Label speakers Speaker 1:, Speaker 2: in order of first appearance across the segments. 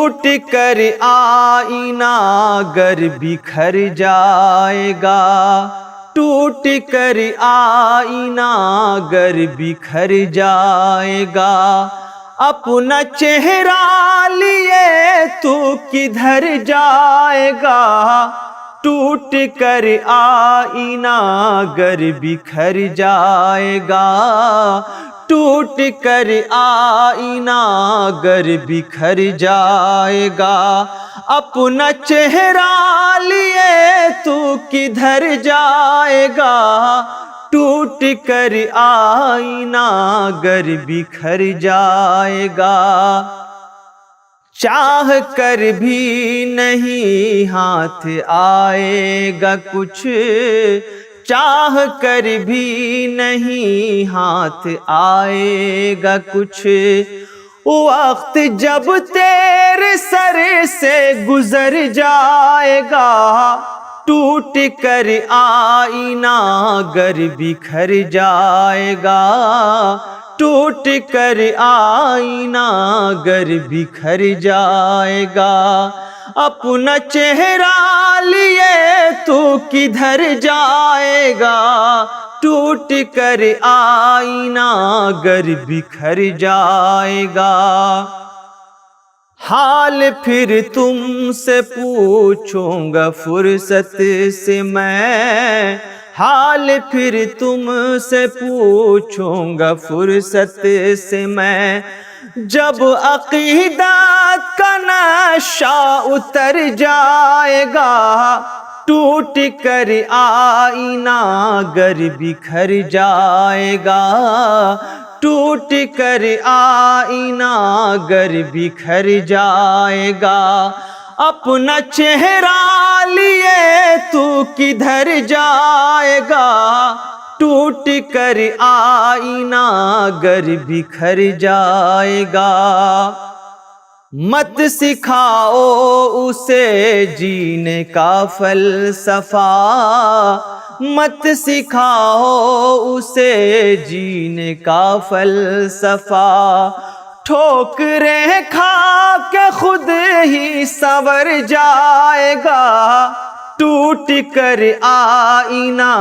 Speaker 1: ٹوٹ کر آئینہ گر بکھر جائے گا، ٹوٹ کر آئینہ گر بکھر جائے گا، اپنا چہرہ لیے تو کدھر جائے گا، ٹوٹ کر آئینہ گر بکھر جائے گا، ٹوٹ کر آئینہ گر بکھر جائے گا، اپنا چہرہ لیے تو کدھر جائے گا، ٹوٹ کر آئینہ گر بکھر جائے گا، چاہ کر بھی نہیں ہاتھ آئے گا کچھ، چاہ کر بھی نہیں ہاتھ آئے گا کچھ، وقت جب تیرے سر سے گزر جائے گا، ٹوٹ کر آئینہ گر بکھر جائے گا، ٹوٹ کر آئینہ گر بکھر جائے گا، اپنا چہرہ لیے تو کدھر جائے گا، ٹوٹ کر آئینہ گر بکھر جائے گا، حال پھر تم سے پوچھوں گا فرصت سے میں، حال پھر تم سے پوچھوں گا فرصت سے میں، جب عقیدت کا نشہ اتر جائے گا، ٹوٹ کر آئینہ گر بکھر جائے گا، ٹوٹ کر آئینہ گر بکھر جائے گا، اپنا چہرہ لیے تو کدھر جائے گا، ٹوٹ کر آئینہ گر بکھر جائے گا، مت سکھاؤ اسے جینے کا فلسفہ، مت سکھاؤ اسے جینے کا فلسفہ، ٹھوکریں کھا کے خود ہی سنور جائے گا، ٹوٹ کر آئینہ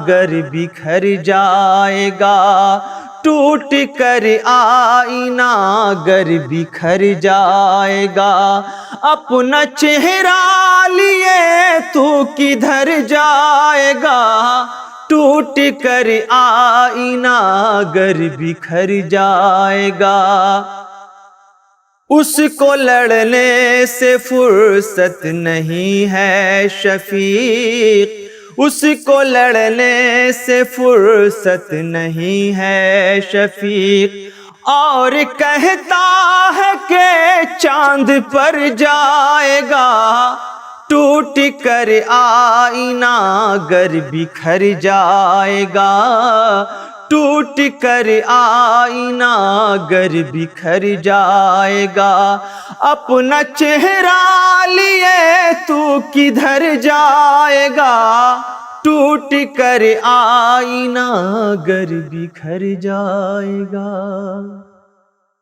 Speaker 1: گر بکھر جائے گا، ٹوٹ کر آئینہ گر بکھر جائے گا، اپنا چہرہ لیے تو کدھر جائے گا، ٹوٹ کر آئینہ گر بکھر جائے گا، اس کو لڑنے سے فرصت نہیں ہے شفیق، اس کو لڑنے سے فرصت نہیں ہے شفیق، اور کہتا ہے کہ چاند پر جائے گا، ٹوٹ کر آئینہ گر بکھر جائے گا، ٹوٹ کر آئینہ گر بکھر جائے گا، اپنا چہرہ لیے تو کدھر جائے گا، ٹوٹ کر آئینہ گر بکھر جائے گا۔